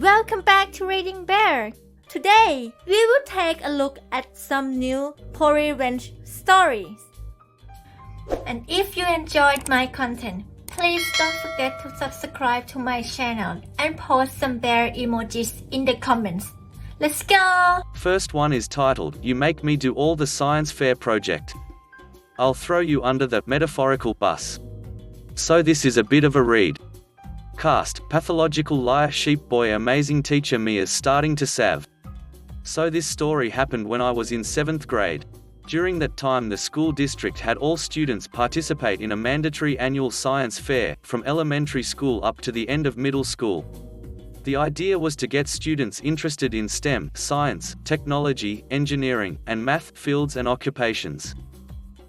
Welcome back to Reading Bear. Today, we will take a look at some new revenge stories. And if you enjoyed my content, please don't forget to subscribe to my channel and post some bear emojis in the comments. Let's go! First one is titled, You Make Me Do All the Science Fair Project. I'll throw you under the metaphorical bus. So this is a bit of a read. Cast, pathological liar sheep boy amazing teacher me is starting to sav. So this story happened when I was in 7th grade. During that time the school district had all students participate in a mandatory annual science fair, from elementary school up to the end of middle school. The idea was to get students interested in STEM, science, technology, engineering, and math fields and occupations.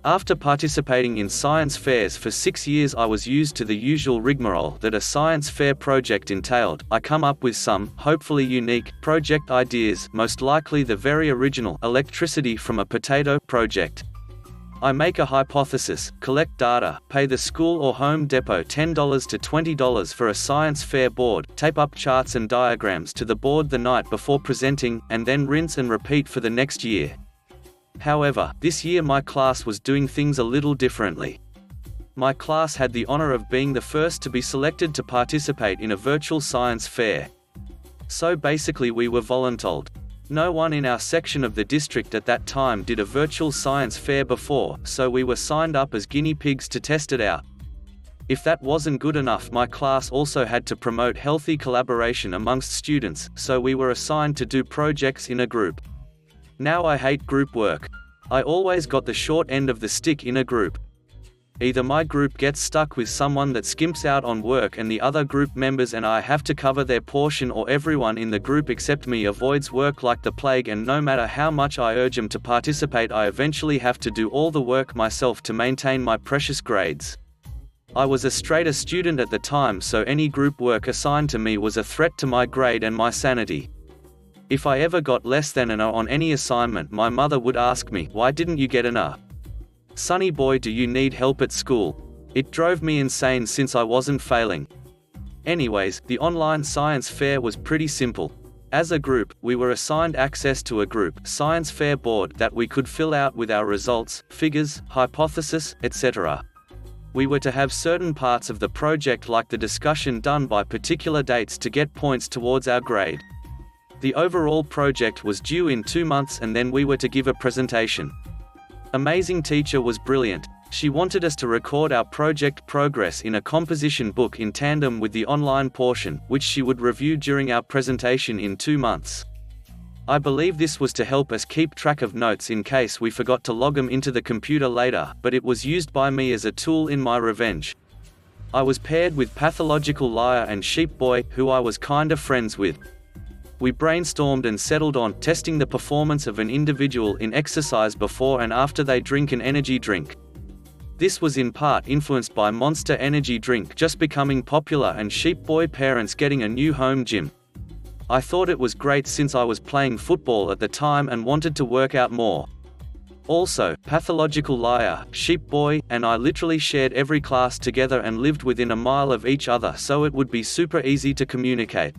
After participating in science fairs for 6 years, I was used to the usual rigmarole that a science fair project entailed. I come up with some, hopefully unique, project ideas, most likely the very original electricity from a potato project. I make a hypothesis, collect data, pay the school or Home Depot $10 to $20 for a science fair board, tape up charts and diagrams to the board the night before presenting, and then rinse and repeat for the next year. However, this year my class was doing things a little differently. My class had the honor of being the first to be selected to participate in a virtual science fair. So basically we were voluntold. No one in our section of the district at that time did a virtual science fair before, so we were signed up as guinea pigs to test it out. If that wasn't good enough, my class also had to promote healthy collaboration amongst students, so we were assigned to do projects in a group. Now I hate group work. I always got the short end of the stick in a group. Either my group gets stuck with someone that skimps out on work and the other group members and I have to cover their portion, or everyone in the group except me avoids work like the plague, and no matter how much I urge them to participate, I eventually have to do all the work myself to maintain my precious grades. I was a straight A student at the time, so any group work assigned to me was a threat to my grade and my sanity. If I ever got less than an A on any assignment, my mother would ask me, "Why didn't you get an A? Sonny boy, do you need help at school?" It drove me insane since I wasn't failing. Anyways, the online science fair was pretty simple. As a group, we were assigned access to a group science fair board that we could fill out with our results, figures, hypothesis, etc. We were to have certain parts of the project like the discussion done by particular dates to get points towards our grade. The overall project was due in 2 months, and then we were to give a presentation. Amazing teacher was brilliant. She wanted us to record our project progress in a composition book in tandem with the online portion, which she would review during our presentation in 2 months. I believe this was to help us keep track of notes in case we forgot to log them into the computer later, but it was used by me as a tool in my revenge. I was paired with pathological liar and sheep boy, who I was kinda friends with. We brainstormed and settled on testing the performance of an individual in exercise before and after they drink an energy drink. This was in part influenced by Monster Energy drink just becoming popular and sheep boy parents getting a new home gym. I thought it was great since I was playing football at the time and wanted to work out more. Also, pathological liar, sheep boy, and I literally shared every class together and lived within a mile of each other, so it would be super easy to communicate.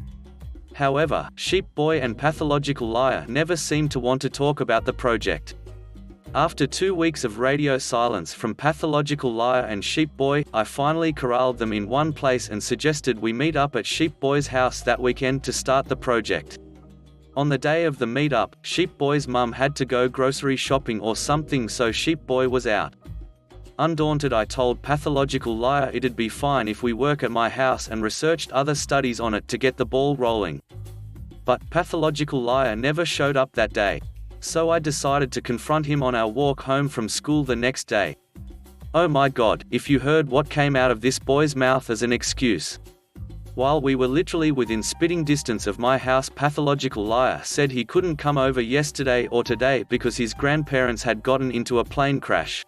However, sheep boy and pathological liar never seemed to want to talk about the project. After 2 weeks of radio silence from pathological liar and sheep boy, I finally corralled them in one place and suggested we meet up at sheep boy's house that weekend to start the project. On the day of the meetup, sheep boy's mum had to go grocery shopping or something, so sheep boy was out. Undaunted, I told pathological liar it'd be fine if we work at my house and researched other studies on it to get the ball rolling. But pathological liar never showed up that day. So I decided to confront him on our walk home from school the next day. Oh my god, if you heard what came out of this boy's mouth as an excuse. While we were literally within spitting distance of my house, pathological liar said he couldn't come over yesterday or today because his grandparents had gotten into a plane crash.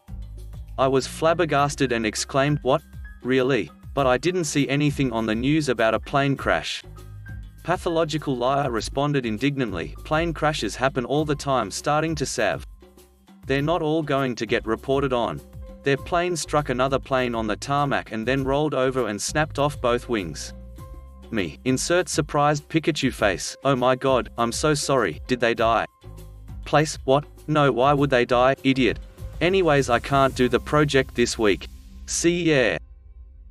I was flabbergasted and exclaimed, "What? Really?" But I didn't see anything on the news about a plane crash. Pathological liar responded indignantly, "Plane crashes happen all the time," starting to sav. "They're not all going to get reported on. Their plane struck another plane on the tarmac and then rolled over and snapped off both wings. Me. Insert surprised Pikachu face. Oh my god, I'm so sorry, did they die? Place. What? No, why would they die, idiot? Anyways, I can't do the project this week. See ya.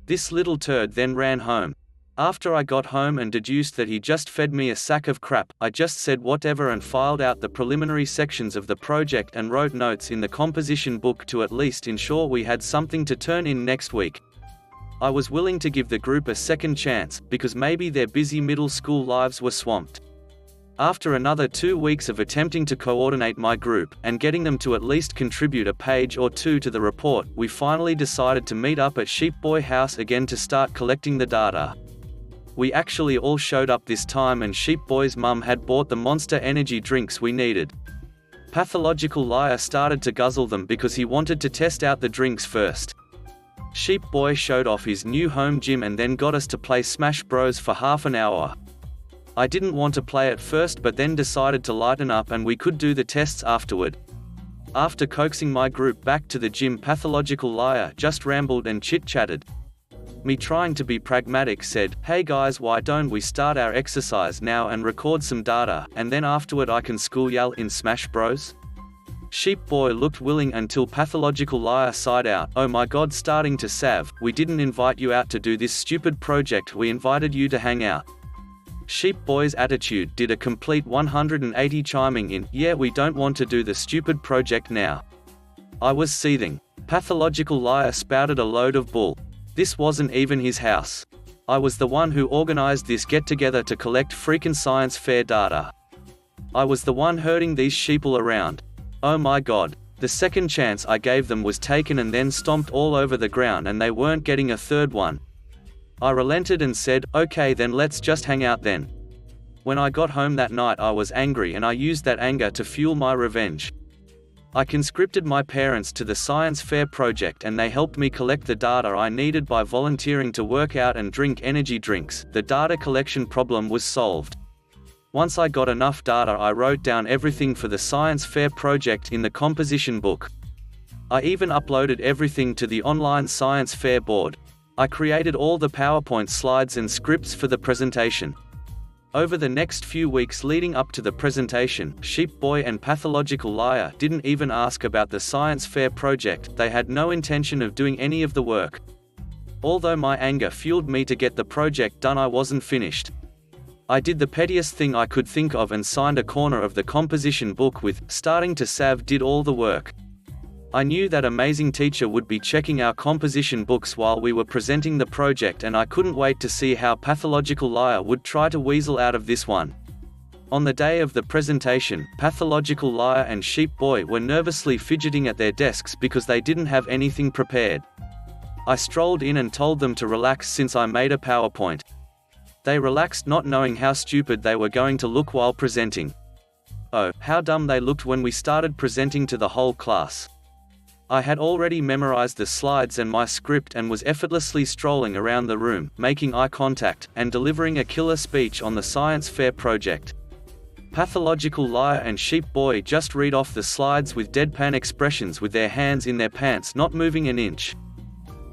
This little turd then ran home. After I got home and deduced that he just fed me a sack of crap, I just said whatever and filed out the preliminary sections of the project and wrote notes in the composition book to at least ensure we had something to turn in next week. I was willing to give the group a second chance, because maybe their busy middle school lives were swamped. After another 2 weeks of attempting to coordinate my group, and getting them to at least contribute a page or two to the report, we finally decided to meet up at Sheepboy House again to start collecting the data. We actually all showed up this time, and Sheepboy's mum had bought the Monster energy drinks we needed. Pathological Liar started to guzzle them because he wanted to test out the drinks first. Sheepboy showed off his new home gym and then got us to play Smash Bros for half an hour. I didn't want to play at first, but then decided to lighten up and we could do the tests afterward. After coaxing my group back to the gym, Pathological Liar just rambled and chit-chatted. Me, trying to be pragmatic, said, "Hey guys, why don't we start our exercise now and record some data, and then afterward I can school y'all in Smash Bros?" Sheepboy looked willing until Pathological Liar sighed out, "Oh my god, starting to Sav, we didn't invite you out to do this stupid project, we invited you to hang out." Sheepboy's attitude did a complete 180, chiming in, "Yeah, we don't want to do the stupid project now." I was seething. Pathological Liar spouted a load of bull. This wasn't even his house. I was the one who organized this get-together to collect freaking science fair data. I was the one herding these sheeple around. Oh my god. The second chance I gave them was taken and then stomped all over the ground, and they weren't getting a third one. I relented and said, "Okay then, let's just hang out then." When I got home that night I was angry, and I used that anger to fuel my revenge. I conscripted my parents to the science fair project, and they helped me collect the data I needed by volunteering to work out and drink energy drinks. The data collection problem was solved. Once I got enough data, I wrote down everything for the science fair project in the composition book. I even uploaded everything to the online science fair board. I created all the PowerPoint slides and scripts for the presentation. Over the next few weeks leading up to the presentation, Sheepboy and Pathological Liar didn't even ask about the science fair project. They had no intention of doing any of the work. Although my anger fueled me to get the project done, I wasn't finished. I did the pettiest thing I could think of and signed a corner of the composition book with, "Starting to Sav did all the work." I knew that amazing teacher would be checking our composition books while we were presenting the project, and I couldn't wait to see how Pathological Liar would try to weasel out of this one. On the day of the presentation, Pathological Liar and Sheepboy were nervously fidgeting at their desks because they didn't have anything prepared. I strolled in and told them to relax since I made a PowerPoint. They relaxed, not knowing how stupid they were going to look while presenting. Oh, how dumb they looked when we started presenting to the whole class. I had already memorized the slides and my script and was effortlessly strolling around the room, making eye contact, and delivering a killer speech on the science fair project. Pathological Liar and Sheepboy just read off the slides with deadpan expressions with their hands in their pants, not moving an inch.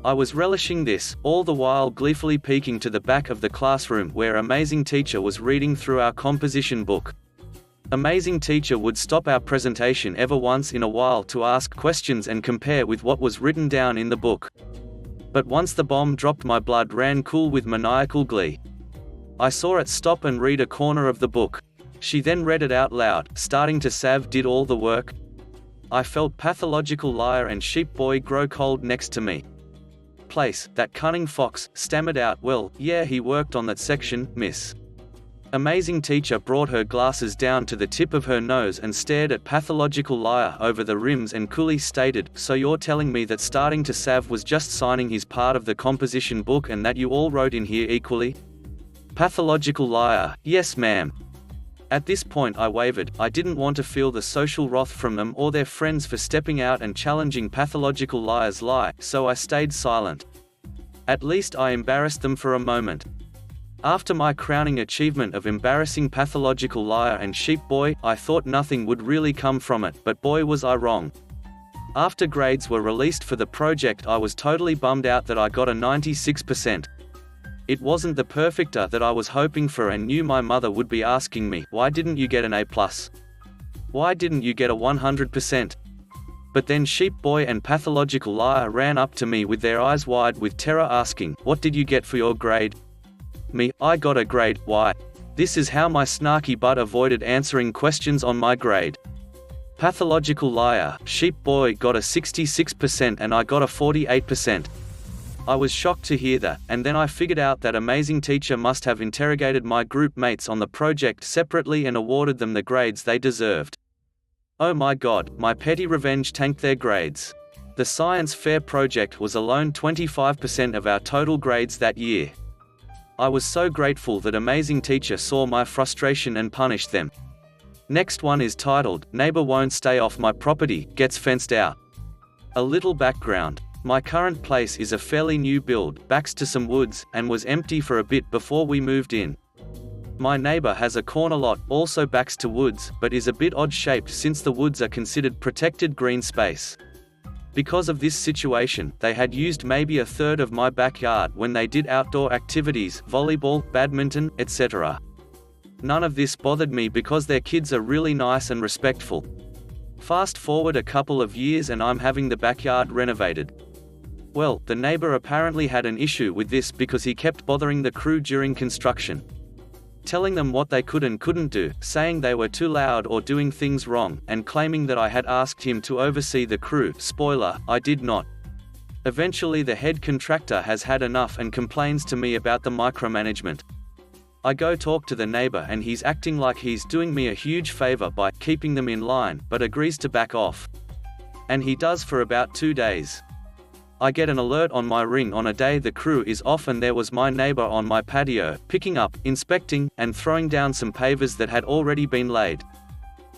I was relishing this, all the while gleefully peeking to the back of the classroom where Amazing Teacher was reading through our composition book. Amazing Teacher would stop our presentation every once in a while to ask questions and compare with what was written down in the book. But once the bomb dropped, my blood ran cool with maniacal glee. I saw it stop and read a corner of the book. She then read it out loud, "Starting to Sav did all the work." I felt Pathological Liar and Sheepboy grow cold next to me. "Place, that cunning fox," stammered out, "Well, yeah, he worked on that section, miss." Amazing Teacher brought her glasses down to the tip of her nose and stared at Pathological Liar over the rims and coolly stated, "So you're telling me that Starting to Sav was just signing his part of the composition book and that you all wrote in here equally?" Pathological Liar, "Yes ma'am." At this point I wavered. I didn't want to feel the social wrath from them or their friends for stepping out and challenging Pathological Liar's lie, so I stayed silent. At least I embarrassed them for a moment. After my crowning achievement of embarrassing Pathological Liar and Sheepboy, I thought nothing would really come from it, but boy was I wrong. After grades were released for the project, I was totally bummed out that I got a 96%. It wasn't the perfect A that I was hoping for and knew my mother would be asking me, why didn't you get an A+? Why didn't you get a 100%? But then Sheep Boy and Pathological Liar ran up to me with their eyes wide with terror asking, what did you get for your grade? Me, I got a grade, why? This is how my snarky butt avoided answering questions on my grade. Pathological Liar, Sheep Boy got a 66% and I got a 48%. I was shocked to hear that, and then I figured out that amazing teacher must have interrogated my group mates on the project separately and awarded them the grades they deserved. Oh my god, my petty revenge tanked their grades. The science fair project was alone 25% of our total grades that year. I was so grateful that amazing teacher saw my frustration and punished them. Next one is titled, Neighbor Won't Stay Off My Property, Gets Fenced Out. A little background. My current place is a fairly new build, backs to some woods, and was empty for a bit before we moved in. My neighbor has a corner lot, also backs to woods, but is a bit odd-shaped since the woods are considered protected green space. Because of this situation, they had used maybe a third of my backyard when they did outdoor activities, volleyball, badminton, etc. None of this bothered me because their kids are really nice and respectful. Fast forward a couple of years and I'm having the backyard renovated. Well, the neighbor apparently had an issue with this because he kept bothering the crew during construction, telling them what they could and couldn't do, saying they were too loud or doing things wrong, and claiming that I had asked him to oversee the crew. Spoiler, I did not. Eventually the head contractor has had enough and complains to me about the micromanagement. I go talk to the neighbor and he's acting like he's doing me a huge favor by keeping them in line, but agrees to back off. And he does for about 2 days. I get an alert on my ring on a day the crew is off and there was my neighbor on my patio, picking up, inspecting, and throwing down some pavers that had already been laid.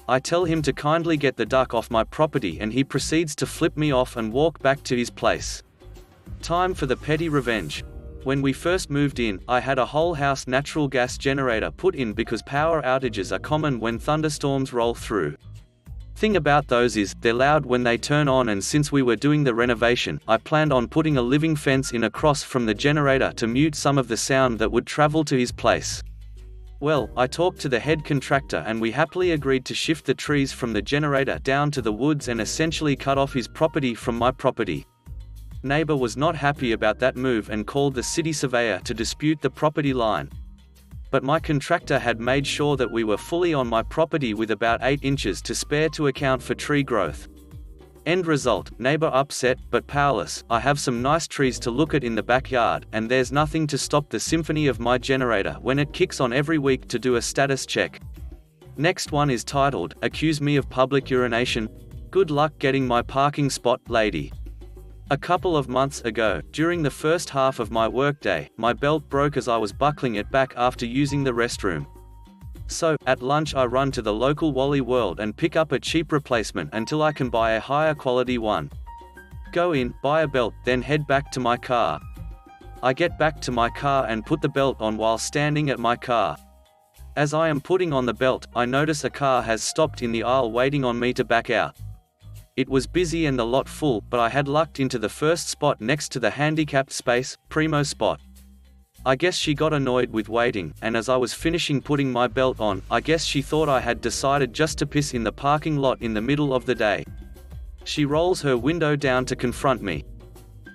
I tell him to kindly get the duck off my property and he proceeds to flip me off and walk back to his place. Time for the petty revenge. When we first moved in, I had a whole house natural gas generator put in because power outages are common when thunderstorms roll through. Thing about those is, they're loud when they turn on, and since we were doing the renovation, I planned on putting a living fence in across from the generator to mute some of the sound that would travel to his place. Well, I talked to the head contractor and we happily agreed to shift the trees from the generator down to the woods and essentially cut off his property from my property. Neighbor was not happy about that move and called the city surveyor to dispute the property line. But my contractor had made sure that we were fully on my property with about 8 inches to spare to account for tree growth. End result, neighbor upset, but powerless. I have some nice trees to look at in the backyard, and there's nothing to stop the symphony of my generator when it kicks on every week to do a status check. Next one is titled, Accuse Me of Public Urination. Good luck getting my parking spot, lady. A couple of months ago, during the first half of my workday, my belt broke as I was buckling it back after using the restroom. So, at lunch I run to the local Wally World and pick up a cheap replacement until I can buy a higher quality one. Go in, buy a belt, then head back to my car. I get back to my car and put the belt on while standing at my car. As I am putting on the belt, I notice a car has stopped in the aisle waiting on me to back out. It was busy and the lot full, but I had lucked into the first spot next to the handicapped space, primo spot. I guess she got annoyed with waiting, and as I was finishing putting my belt on, I guess she thought I had decided just to piss in the parking lot in the middle of the day. She rolls her window down to confront me.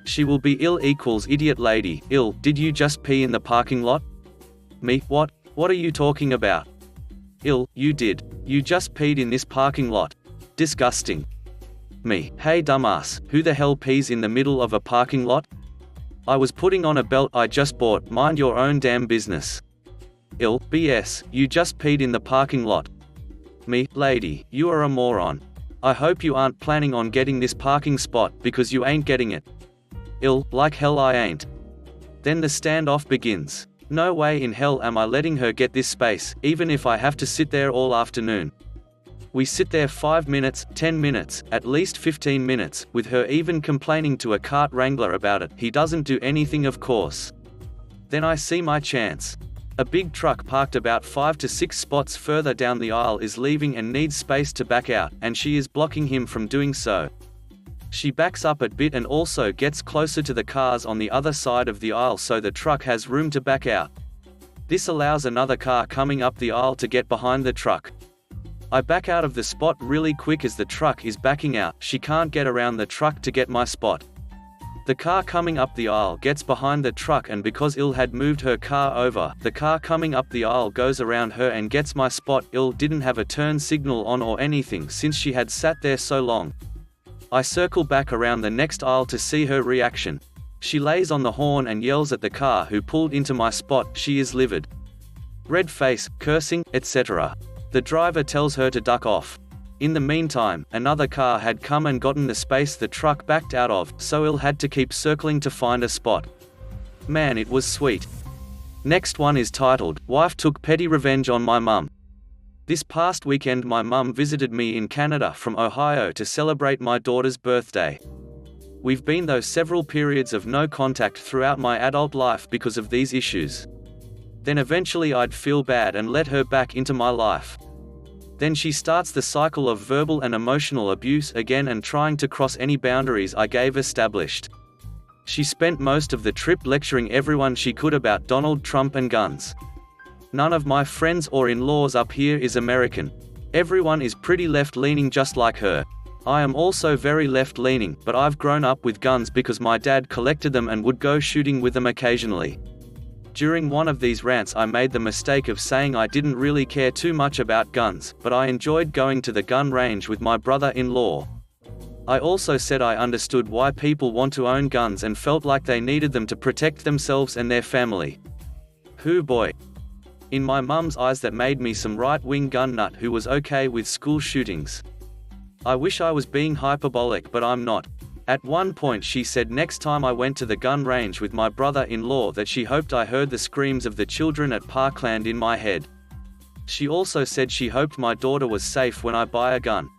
She will be ill equals idiot lady, ill, did you just pee in the parking lot? Me, what are you talking about? Ill, you did. You just peed in this parking lot. Disgusting. Me, hey dumbass, who the hell pees in the middle of a parking lot? I was putting on a belt I just bought, mind your own damn business. Ill, BS, you just peed in the parking lot. Me, lady, you are a moron. I hope you aren't planning on getting this parking spot because you ain't getting it. Ill, like hell I ain't. Then the standoff begins. No way in hell am I letting her get this space, even if I have to sit there all afternoon. We sit there 5 minutes, 10 minutes, at least 15 minutes, with her even complaining to a cart wrangler about it. He doesn't do anything, of course. Then I see my chance. A big truck parked about 5 to 6 spots further down the aisle is leaving and needs space to back out, and she is blocking him from doing so. She backs up a bit and also gets closer to the cars on the other side of the aisle so the truck has room to back out. This allows another car coming up the aisle to get behind the truck. I back out of the spot really quick as the truck is backing out. She can't get around the truck to get my spot. The car coming up the aisle gets behind the truck, and because Il had moved her car over, the car coming up the aisle goes around her and gets my spot. Il didn't have a turn signal on or anything since she had sat there so long. I circle back around the next aisle to see her reaction. She lays on the horn and yells at the car who pulled into my spot. She is livid. Red face, cursing, etc. The driver tells her to duck off. In the meantime, another car had come and gotten the space the truck backed out of, so Il had to keep circling to find a spot. Man, it was sweet. Next one is titled, Wife Took Petty Revenge on My Mum. This past weekend my mum visited me in Canada from Ohio to celebrate my daughter's birthday. We've been through several periods of no contact throughout my adult life because of these issues. Then eventually I'd feel bad and let her back into my life. Then she starts the cycle of verbal and emotional abuse again and trying to cross any boundaries I gave established. She spent most of the trip lecturing everyone she could about Donald Trump and guns. None of my friends or in-laws up here is American. Everyone is pretty left-leaning just like her. I am also very left-leaning, but I've grown up with guns because my dad collected them and would go shooting with them occasionally. During one of these rants I made the mistake of saying I didn't really care too much about guns, but I enjoyed going to the gun range with my brother-in-law. I also said I understood why people want to own guns and felt like they needed them to protect themselves and their family. Hoo boy. In my mum's eyes that made me some right-wing gun nut who was okay with school shootings. I wish I was being hyperbolic, but I'm not. At one point she said next time I went to the gun range with my brother-in-law that she hoped I heard the screams of the children at Parkland in my head. She also said she hoped my daughter was safe when I buy a gun.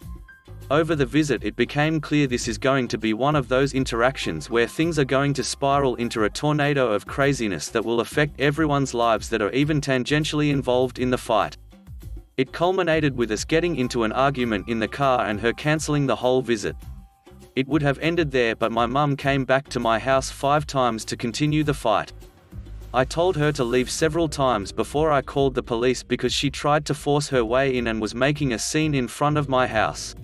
Over the visit it became clear this is going to be one of those interactions where things are going to spiral into a tornado of craziness that will affect everyone's lives that are even tangentially involved in the fight. It culminated with us getting into an argument in the car and her cancelling the whole visit. It would have ended there, but my mum came back to my house 5 times to continue the fight. I told her to leave several times before I called the police because she tried to force her way in and was making a scene in front of my house.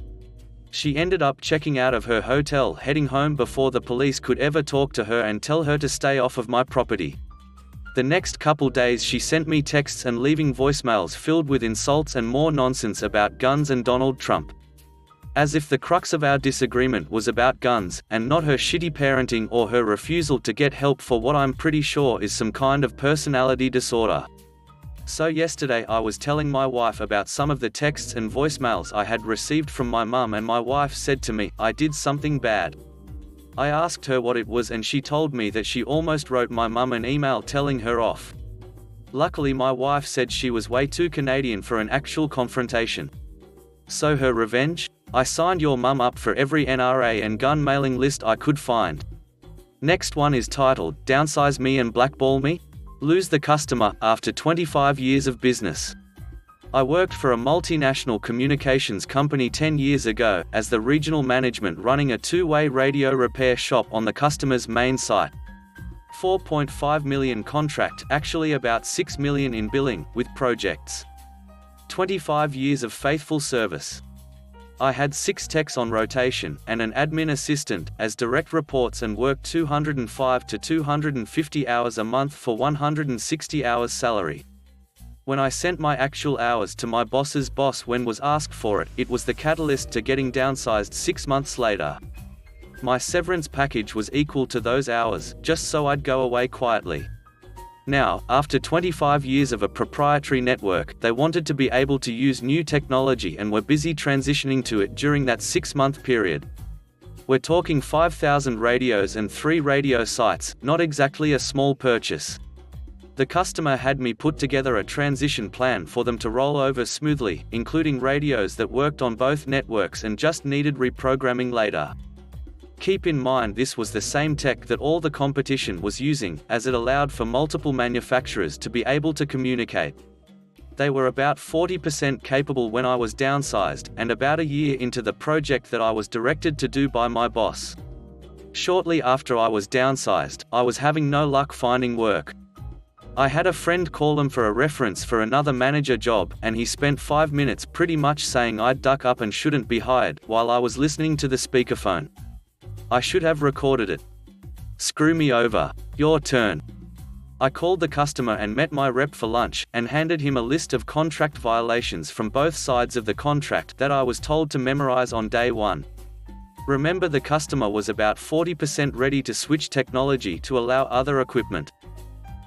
She ended up checking out of her hotel, heading home before the police could ever talk to her and tell her to stay off of my property. The next couple days she sent me texts and leaving voicemails filled with insults and more nonsense about guns and Donald Trump. As if the crux of our disagreement was about guns, and not her shitty parenting or her refusal to get help for what I'm pretty sure is some kind of personality disorder. So yesterday I was telling my wife about some of the texts and voicemails I had received from my mum, and my wife said to me, I did something bad. I asked her what it was and she told me that she almost wrote my mum an email telling her off. Luckily my wife said she was way too Canadian for an actual confrontation. So her revenge? I signed your mum up for every NRA and gun mailing list I could find. Next one is titled, Downsize Me and Blackball Me? Lose the customer after 25 years of business. I worked for a multinational communications company 10 years ago, as the regional management running a 2-way radio repair shop on the customer's main site. 4.5 million contract, actually about 6 million in billing, with projects. 25 years of faithful service. I had 6 techs on rotation, and an admin assistant, as direct reports, and worked 205 to 250 hours a month for 160 hours salary. When I sent my actual hours to my boss's boss when was asked for it, it was the catalyst to getting downsized 6 months later. My severance package was equal to those hours, just so I'd go away quietly. Now, after 25 years of a proprietary network, they wanted to be able to use new technology and were busy transitioning to it during that 6-month period. We're talking 5,000 radios and 3 radio sites, not exactly a small purchase. The customer had me put together a transition plan for them to roll over smoothly, including radios that worked on both networks and just needed reprogramming later. Keep in mind this was the same tech that all the competition was using, as it allowed for multiple manufacturers to be able to communicate. They were about 40% capable when I was downsized, and about a year into the project that I was directed to do by my boss. Shortly after I was downsized, I was having no luck finding work. I had a friend call him for a reference for another manager job, and he spent 5 minutes pretty much saying I'd duck up and shouldn't be hired, while I was listening to the speakerphone. I should have recorded it. Screw me over. Your turn. I called the customer and met my rep for lunch, and handed him a list of contract violations from both sides of the contract that I was told to memorize on day one. Remember, the customer was about 40% ready to switch technology to allow other equipment.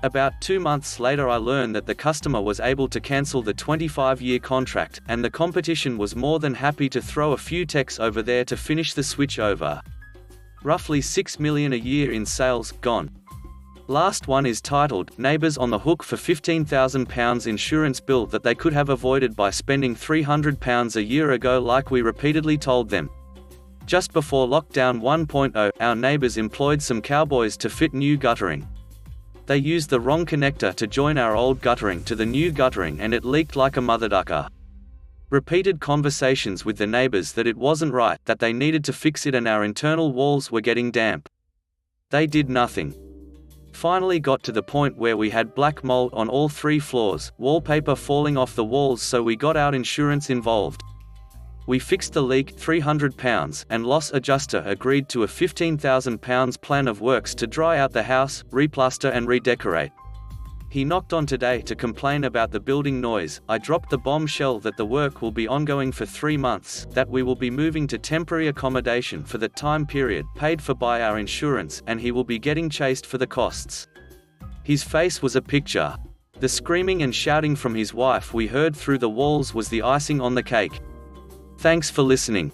About 2 months later, I learned that the customer was able to cancel the 25-year contract, and the competition was more than happy to throw a few techs over there to finish the switch over. Roughly $6 million a year in sales, gone. Last one is titled, Neighbours on the Hook for £15,000 insurance bill that they could have avoided by spending £300 a year ago like we repeatedly told them. Just before lockdown 1.0, our neighbours employed some cowboys to fit new guttering. They used the wrong connector to join our old guttering to the new guttering, and it leaked like a motherducker. Repeated conversations with the neighbours that it wasn't right, that they needed to fix it, and our internal walls were getting damp. They did nothing. Finally got to the point where we had black mold on all 3 floors, wallpaper falling off the walls, so we got our insurance involved. We fixed the leak, £300, and loss adjuster agreed to a £15,000 plan of works to dry out the house, replaster and redecorate. He knocked on today to complain about the building noise. I dropped the bombshell that the work will be ongoing for 3 months, that we will be moving to temporary accommodation for the time period paid for by our insurance, and he will be getting chased for the costs. His face was a picture. The screaming and shouting from his wife we heard through the walls was the icing on the cake. Thanks for listening.